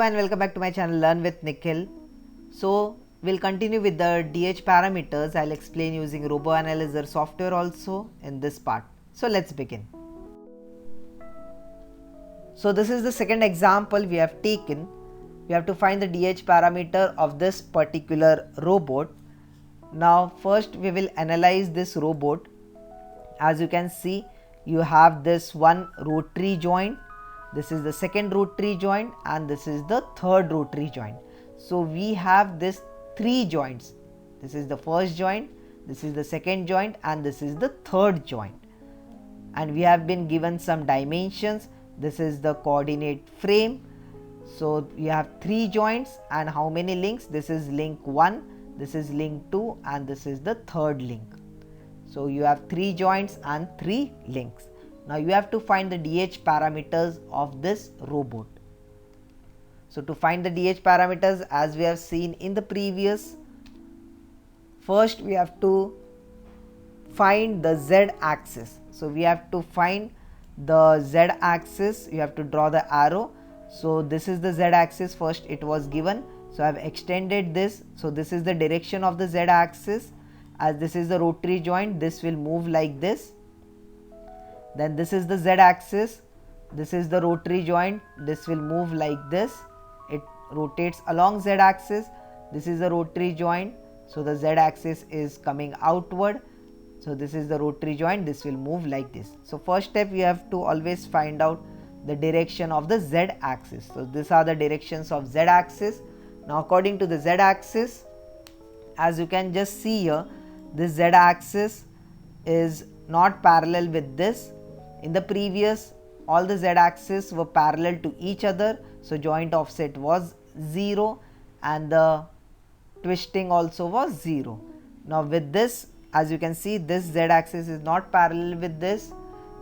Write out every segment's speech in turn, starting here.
and welcome back to my channel Learn with Nikhil. So we'll continue with the DH parameters. I'll explain using Robo Analyzer software also in this part. So let's begin. So this is the second example we have taken. We have to find the DH parameter of this particular robot. Now first we will analyze this robot. As you can see, you have this one rotary joint. This is the second rotary joint and this is the third rotary joint. So we have this three joints. This is the first joint, this is the second joint and this is the third joint. And we have been given some dimensions. This is the coordinate frame. So you have three joints and how many links? This is link 1, this is link 2 and this is the third link. So you have three joints and three links. Now you have to find the DH parameters of this robot. So to find the DH parameters, as we have seen in the previous, first we have to find the Z axis. So we have to find the Z axis. You have to draw the arrow. So this is the Z axis. First it was given. So I have extended this. So this is the direction of the Z axis. As this is the rotary joint, this will move like this. Then this is the Z axis, this is the rotary joint, this will move like this. It rotates along Z axis. This is the rotary joint, so the Z axis is coming outward. So this is the rotary joint, this will move like this. So first step, we have to always find out the direction of the Z axis. So these are the directions of Z axis. Now according to the Z axis, as you can just see here, this Z axis is not parallel with this. In the previous, all the Z axes were parallel to each other, so joint offset was 0 and the twisting also was 0. Now with this, as you can see, this Z axis is not parallel with this,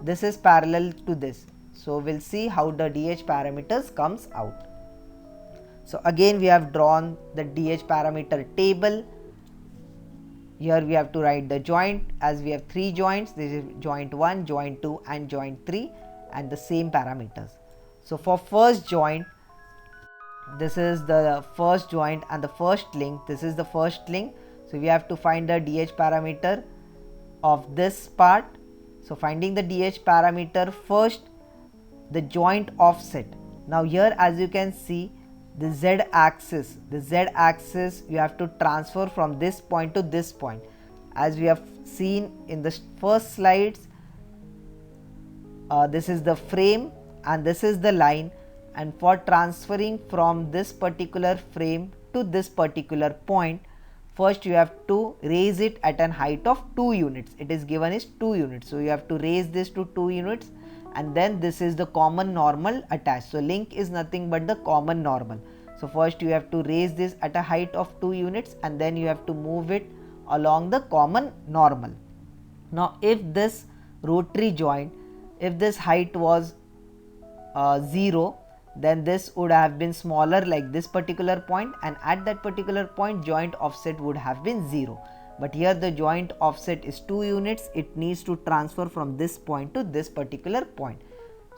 this is parallel to this. So we'll see how the DH parameters comes out. So again we have drawn the DH parameter table. Here we have to write the joint. As we have three joints, this is joint 1, joint 2 and joint 3 and the same parameters. So for first joint, this is the first joint and the first link, this is the first link. So we have to find the DH parameter of this part. So finding the DH parameter, first the joint offset. Now here as you can see, the Z axis you have to transfer from this point to this point. As we have seen in the first slides, this is the frame and this is the line, and for transferring from this particular frame to this particular point, first you have to raise it at an height of 2 units. It is given as 2 units, so you have to raise this to 2 units and then this is the common normal attached. So link is nothing but the common normal. So first you have to raise this at a height of 2 units and then you have to move it along the common normal. Now if this rotary joint, if this height was 0, then this would have been smaller like this particular point, and at that particular point joint offset would have been 0. But here the joint offset is 2 units, it needs to transfer from this point to this particular point.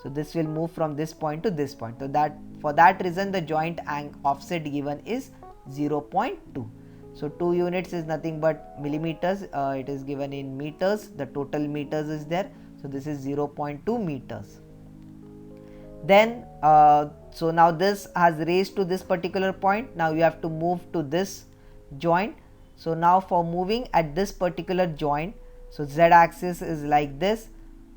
So this will move from this point to this point. So that for that reason the joint offset given is 0.2. So 2 units is nothing but millimeters, it is given in meters, the total meters is there. So this is 0.2 meters. Then so now this has raised to this particular point. Now you have to move to this joint. So now for moving at this particular joint, so Z axis is like this,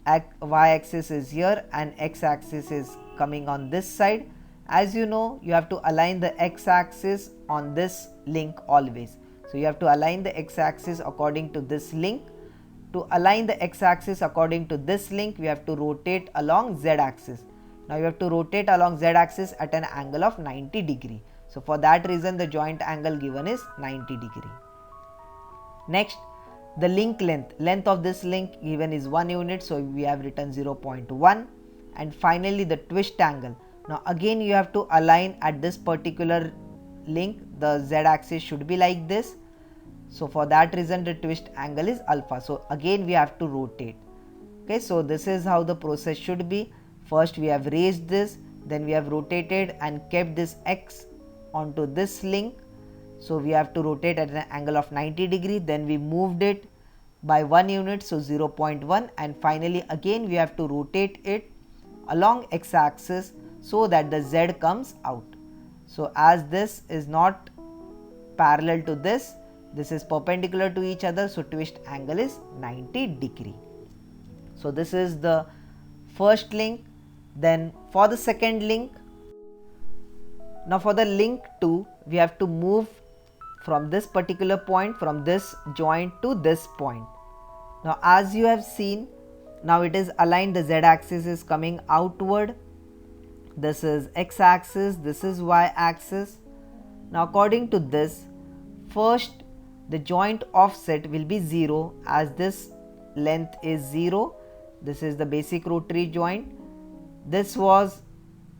Y axis is here and X axis is coming on this side. As you know, you have to align the X axis on this link always. So you have to align the X axis according to this link. To align the X axis according to this link, we have to rotate along Z axis. Now you have to rotate along Z axis at an angle of 90 degree. So for that reason the joint angle given is 90 degree. Next, the link length of this link given is 1 unit, so we have written 0.1. And finally the twist angle. Now again you have to align at this particular link, the Z axis should be like this. So for that reason the twist angle is alpha. So again we have to rotate. Okay, so this is how the process should be. First we have raised this, then we have rotated and kept this X onto this link. So we have to rotate at an angle of 90 degree, then we moved it by 1 unit, so 0.1, and finally again we have to rotate it along X axis so that the Z comes out. So as this is not parallel to this, this is perpendicular to each other, so twist angle is 90 degree. So this is the first link. Then for the second link, now for the link 2, we have to move from this particular point, from this joint to this point. Now as you have seen, now it is aligned, the Z axis is coming outward, this is X axis, this is Y axis. Now according to this, first the joint offset will be 0, as this length is 0. This is the basic rotary joint. This was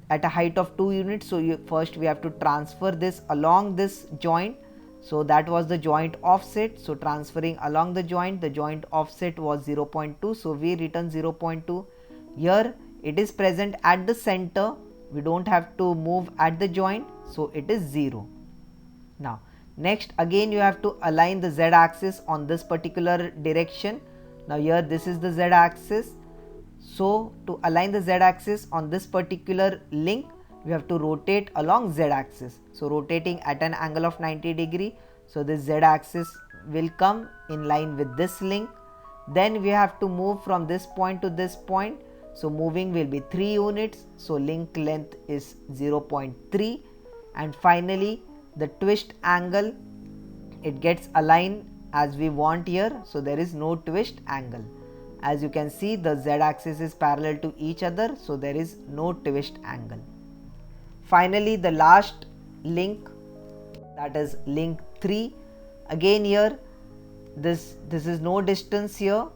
at a height of 2 units, so first we have to transfer this along this joint. So that was the joint offset. So transferring along the joint offset was 0.2. So we return 0.2. Here it is present at the center. We don't have to move at the joint. So it is 0. Now next again you have to align the Z axis on this particular direction. Now here this is the Z axis. So to align the Z axis on this particular link, we have to rotate along Z axis. So rotating at an angle of 90 degree. So this Z axis will come in line with this link. Then we have to move from this point to this point. So moving will be 3 units. So link length is 0.3. And finally the twist angle, it gets aligned as we want here. So there is no twist angle. As you can see, the Z axis is parallel to each other. So there is no twist angle. Finally the last link, that is link 3. Again here this is no distance here,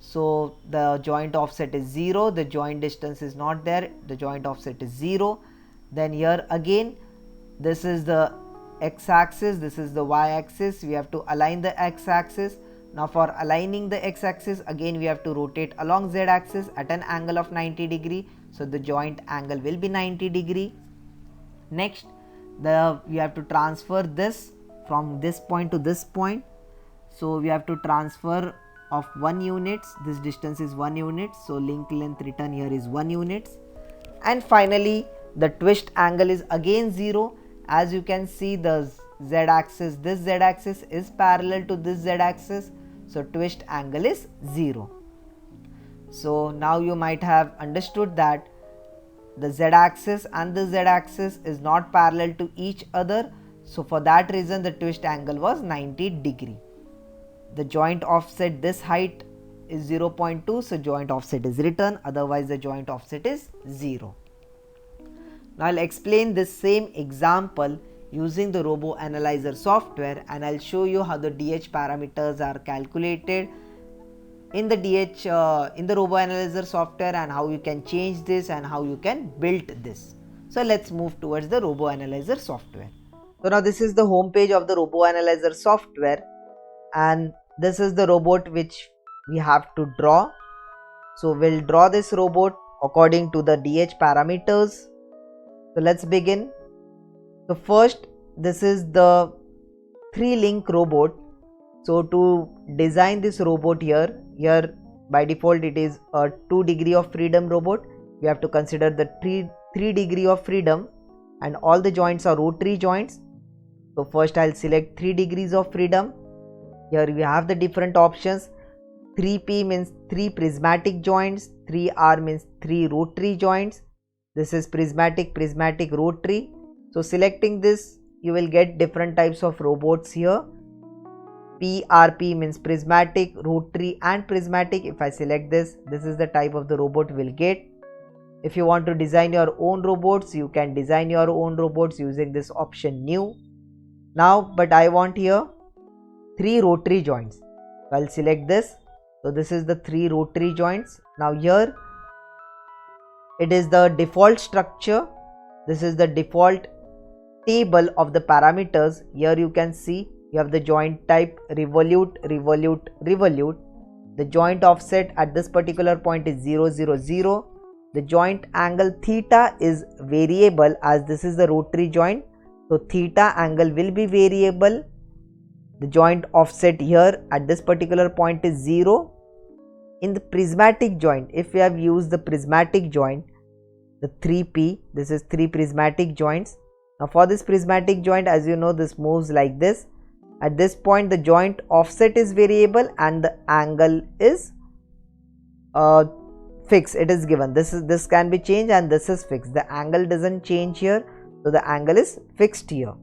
so the joint offset is 0, the joint distance is not there, the joint offset is 0. Then here again this is the X axis, this is the Y axis, we have to align the X axis. Now for aligning the X axis, again we have to rotate along Z axis at an angle of 90 degree, so the joint angle will be 90 degree. Next we have to transfer this from this point to this point. So we have to transfer of 1 unit, this distance is 1 unit, so link length return here is 1 unit. And finally the twist angle is again 0. As you can see, the Z axis, this Z axis is parallel to this Z axis, so twist angle is 0. So now you might have understood that the Z axis and the Z axis is not parallel to each other, so for that reason the twist angle was 90 degree. The joint offset, this height is 0.2, so joint offset is written, otherwise the joint offset is 0. Now I'll explain this same example using the Robo Analyzer software, and I'll show you how the DH parameters are calculated in the Robo Analyzer software, and how you can change this and how you can build this. So let's move towards the Robo Analyzer software. So now this is the home page of the Robo Analyzer software, and this is the robot which we have to draw. So we'll draw this robot according to the DH parameters. So let's begin. So first, this is the 3-link robot. So to design this robot here by default it is a 2 degree of freedom robot. We have to consider the 3 degree of freedom, and all the joints are rotary joints. So first I'll select 3 degrees of freedom. Here we have the different options. 3P means 3 prismatic joints, 3R means 3 rotary joints. This is prismatic, rotary. So selecting this, you will get different types of robots here. PRP means prismatic, rotary and prismatic. If I select this, this is the type of the robot we'll get. If you want to design your own robots, you can design your own robots using this option new. Now, but I want here 3 rotary joints. So I'll select this. So this is the 3 rotary joints. Now here it is the default structure. This is the default table of the parameters. Here you can see you have the joint type revolute. The joint offset at this particular point is 0, 0, 0. the joint angle theta is variable, as this is the rotary joint. So theta angle will be variable. The joint offset here at this particular point is 0. In the prismatic joint, if we have used the prismatic joint, the 3P, this is 3 prismatic joints. Now for this prismatic joint, as you know, this moves like this. At this point the joint offset is variable and the angle is fixed. It is given, this can be changed and this is fixed. The angle doesn't change here, so the angle is fixed here,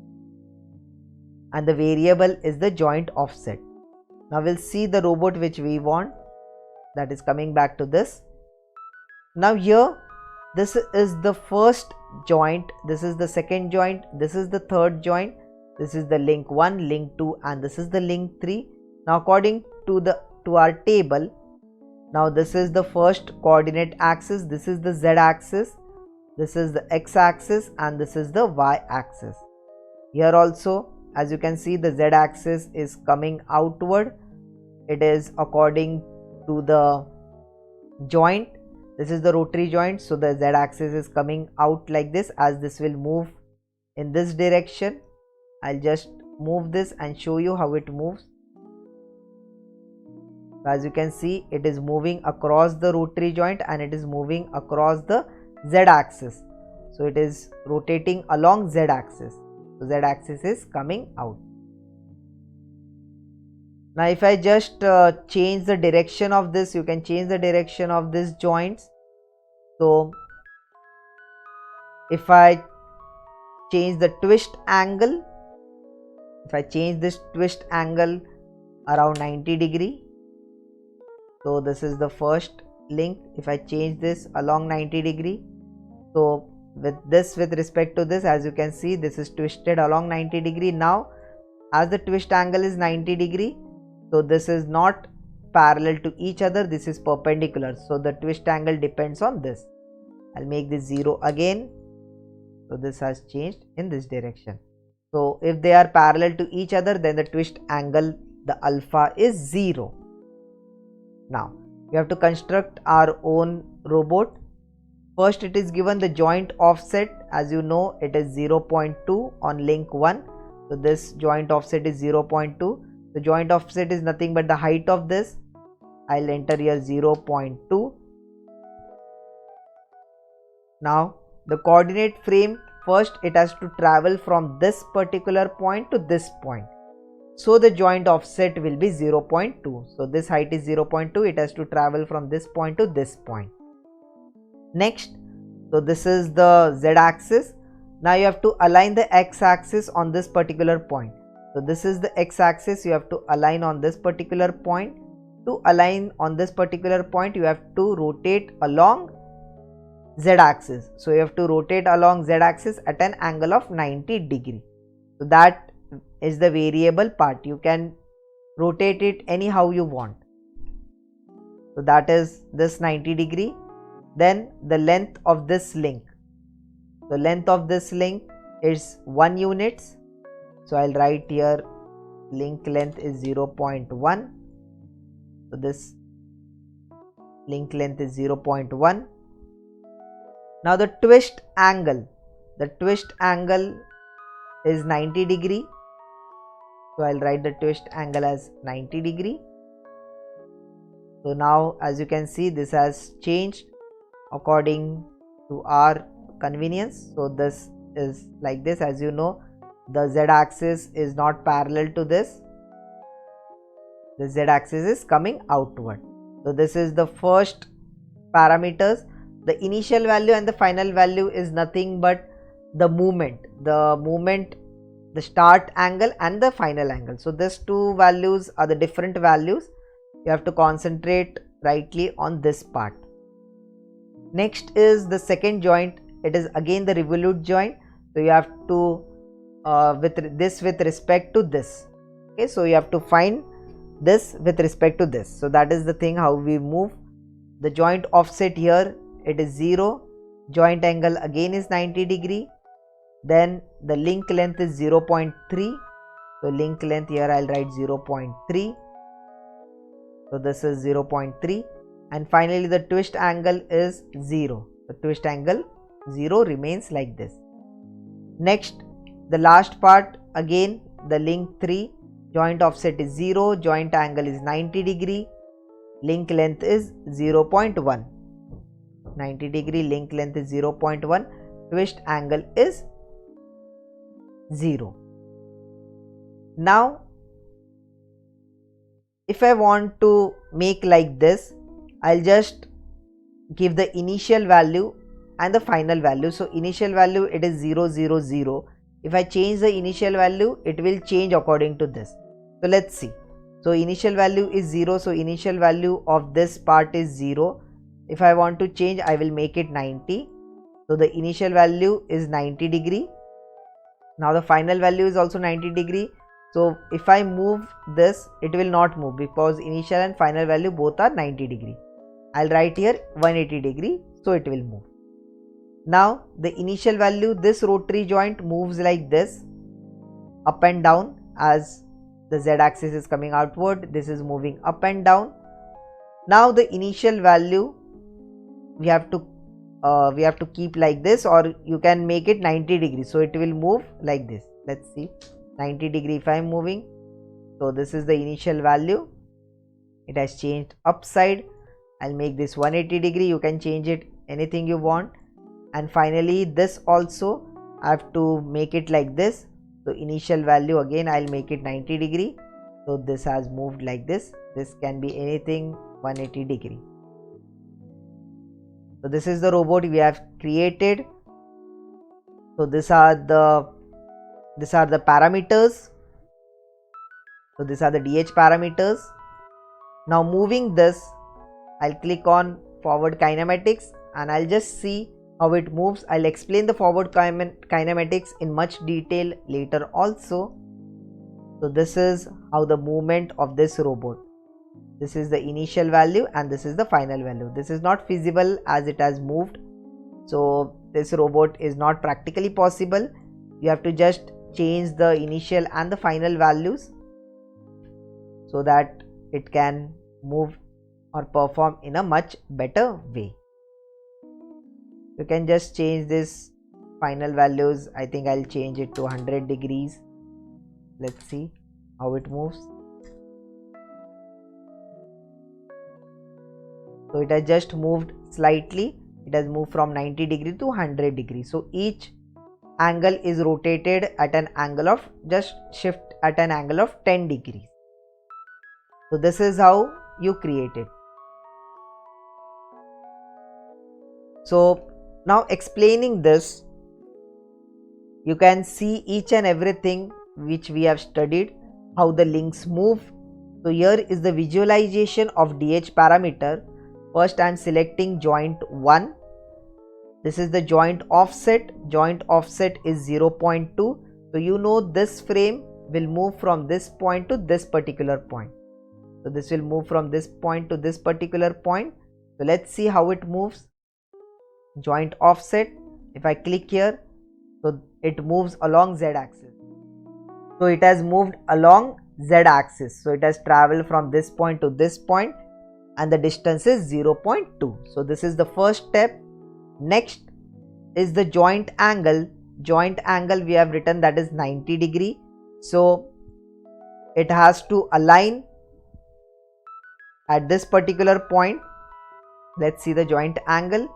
and the variable is the joint offset. Now we'll see the robot which we want, that is coming back to this. Now here this is the first joint, this is the second joint, this is the third joint, this is the link 1, link 2, and this is the link 3. Now according to our table, now this is the first coordinate axis, this is the z axis, this is the x axis, and this is the y axis. Here also, as you can see, the z axis is coming outward. It is according to the joint. This is the rotary joint, so the z axis is coming out like this, as this will move in this direction. I'll just move this and show you how it moves. As you can see, it is moving across the rotary joint and it is moving across the z axis. So it is rotating along z axis. So z axis is coming out. Now if I just change the direction of this, you can change the direction of these joints. So if I change the twist angle, if I change this twist angle around 90 degree, so this is the first link. If I change this along 90 degree, so with respect to this, as you can see, this is twisted along 90 degree. Now as the twist angle is 90 degree, so this is not parallel to each other, this is perpendicular, so the twist angle depends on this. I'll make this 0 again, so this has changed in this direction. So if they are parallel to each other, then the twist angle, the alpha, is 0. Now we have to construct our own robot. First it is given the joint offset, as you know, it is 0.2 on link 1. So this joint offset is 0.2. The joint offset is nothing but the height of this. I'll enter here 0.2. Now the coordinate frame, first it has to travel from this particular point to this point. So the joint offset will be 0.2. So this height is 0.2. It has to travel from this point to this point. Next, so this is the z axis. Now you have to align the x axis on this particular point. So this is the x axis, you have to align on this particular point. To align on this particular point, you have to rotate along z axis. So you have to rotate along z axis at an angle of 90 degree. So that is the variable part. You can rotate it anyhow you want. So that is this 90 degree. Then the length of this link. The length of this link is 1 unit. So I'll write here link length is 0.1. So this link length is 0.1. Now the twist angle. The twist angle is 90 degree. So I'll write the twist angle as 90 degree. So now as you can see, this has changed according to our convenience. So this is like this. As you know, the z axis is not parallel to this. The z axis is coming outward. So this is the first parameters. The initial value and the final value is nothing but the movement, the start angle and the final angle. So these two values are the different values. You have to concentrate rightly on this part. Next is the second joint. It is again the revolute joint. So you have to with respect to this. Okay, so you have to find this with respect to this. So that is the thing how we move. The joint offset here, it is 0. Joint angle again is 90 degree. Then the link length is 0.3. So link length here I'll write 0.3. So this is 0.3. And finally the twist angle is 0. the twist angle 0 remains like this. Next, the last part, again the link 3, joint offset is 0, joint angle is 90 degree, link length is 0.1. 90 degree, link length is 0.1, twist angle is 0. Now if I want to make like this, I'll just give the initial value and the final value. So initial value, it is 0 0 0. If I change the initial value, it will change according to this. So let's see. So initial value is 0, so initial value of this part is 0. If I want to change, I will make it 90. So the initial value is 90 degree. Now the final value is also 90 degree. So if I move this, it will not move because initial and final value both are 90 degree. I'll write here 180 degree, so it will move. Now the initial value, this rotary joint moves like this, up and down, as the z axis is coming outward, this is moving up and down. Now the initial value we have to keep like this, or you can make it 90 degrees, so it will move like this. Let's see, 90 degree if I am moving. So this is the initial value, it has changed upside. I'll make this 180 degree, you can change it anything you want. And finally this also I have to make it like this. So initial value, again I'll make it 90 degree. So this has moved like this. This can be anything 180 degree. So this is the robot we have created. So these are the parameters. So these are the DH parameters. Now moving this, I'll click on forward kinematics and I'll just see how it moves. I'll explain the forward kinematics in much detail later also. So this is how the movement of this robot. This is the initial value and this is the final value. This is not feasible as it has moved. So this robot is not practically possible. You have to just change the initial and the final values so that it can move or perform in a much better way. You can just change this final values. I think I'll change it to 100 degrees. Let's see how it moves. So it has just moved slightly. It has moved from 90 degree to 100 degree. So each angle is rotated at an angle of, just shift at an angle of 10 degrees. So this is how you create it. So now explaining this, you can see each and everything which we have studied, how the links move. So here is the visualization of DH parameter. First I am selecting joint 1. This is the joint offset. Joint offset is 0.2. So you know this frame will move from this point to this particular point. So this will move from this point to this particular point. So let's see how it moves. Joint offset, if I click here, so it moves along z axis. So it has moved along z axis. So it has traveled from this point to this point and the distance is 0.2. So this is the first step. Next is the joint angle. Joint angle we have written that is 90 degree. So it has to align at this particular point. Let's see the joint angle.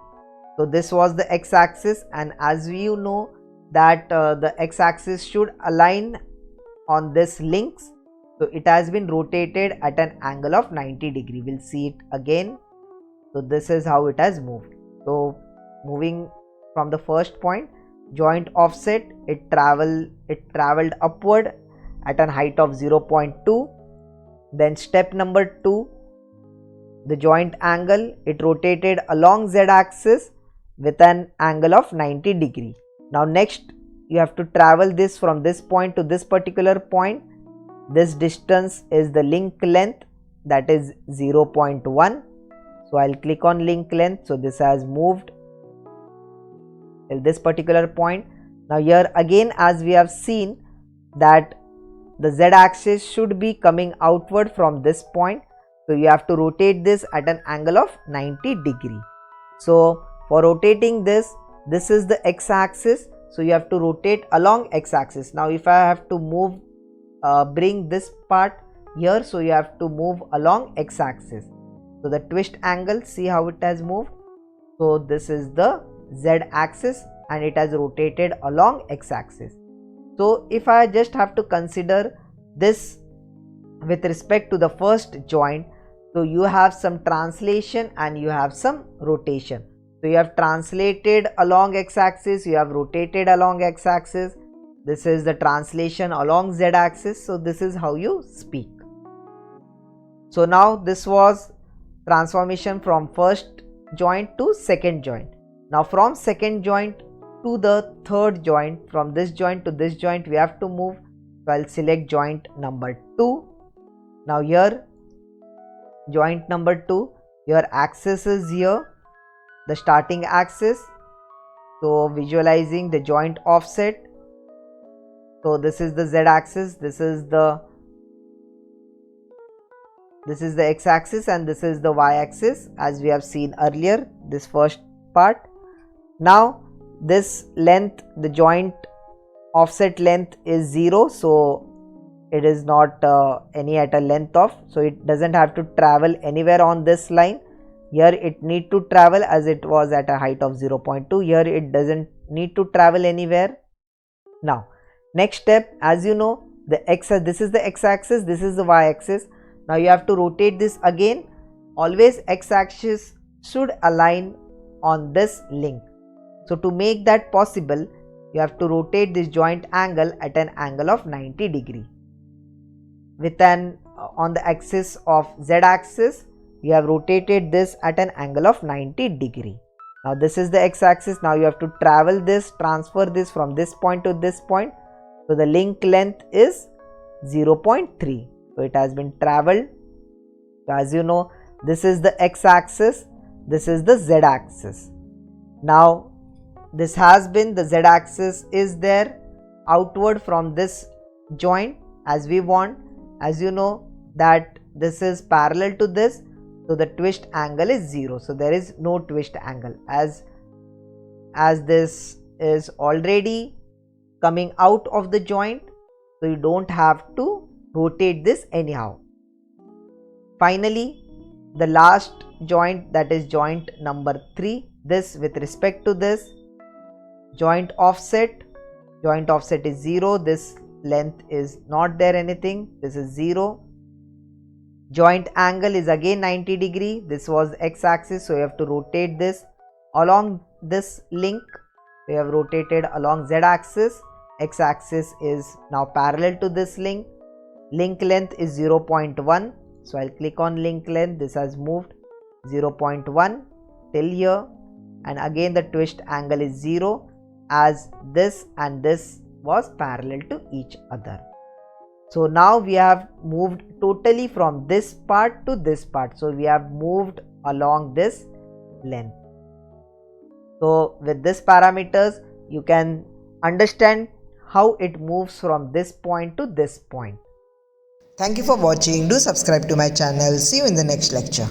So this was the x-axis, and as you know that the x-axis should align on this links. So it has been rotated at an angle of 90 degree. We'll see it again. So this is how it has moved. So moving from the first point, joint offset, it traveled upward at an height of 0.2. Then step number 2, the joint angle, it rotated along z axis with an angle of 90 degree. Now next you have to travel this from this point to this particular point. This distance is the link length, that is 0.1. So I'll click on link length. So this has moved till this particular point. Now here again, as we have seen that the z axis should be coming outward from this point. So you have to rotate this at an angle of 90 degree. So For rotating this is the x-axis, so you have to rotate along x-axis. Now if I have to move, bring this part here, so you have to move along x-axis. So the twist angle, see how it has moved. So this is the z-axis and it has rotated along x-axis. So if I just have to consider this with respect to the first joint, so you have some translation and you have some rotation. So you have translated along x-axis, you have rotated along x-axis. This is the translation along z-axis. So this is how you speak. So now this was transformation from first joint to second joint. Now from second joint to the third joint, from this joint to this joint we have to move. So I'll select joint number 2. Now here joint number 2, your axis is here, the starting axis. So visualizing the joint offset. So this is the z-axis, this is the x-axis and this is the y-axis as we have seen earlier, this first part. Now this length, the joint offset length is 0, so it is not any at a length of, so it doesn't have to travel anywhere on this line. Here it need to travel as it was at a height of 0.2. Here it doesn't need to travel anywhere. Now next step, as you know, this is the x-axis, this is the y-axis. Now you have to rotate this again. Always x-axis should align on this link. So to make that possible, you have to rotate this joint angle at an angle of 90 degree. With an on the axis of z-axis, you have rotated this at an angle of 90 degree. Now this is the x-axis. Now you have to travel this, transfer this from this point to this point. So the link length is 0.3. So it has been traveled. As you know, this is the x-axis, this is the z-axis. Now this has been, the z-axis is there outward from this joint as we want. As you know that this is parallel to this, so the twist angle is 0. So there is no twist angle as this is already coming out of the joint, so you don't have to rotate this anyhow. Finally, the last joint, that is joint number 3, this with respect to this joint offset is 0, this length is not there anything, this is 0. Joint angle is again 90 degree, this was x-axis, so you have to rotate this along this link. We have rotated along z-axis, x-axis is now parallel to this link. Link length is 0.1, so I'll click on link length, this has moved 0.1 till here, and again the twist angle is 0 as this and this was parallel to each other. So now we have moved totally from this part to this part, so we have moved along this length. So with this parameters you can understand how it moves from this point to this point. Thank you for watching. Do subscribe to my channel. See you in the next lecture.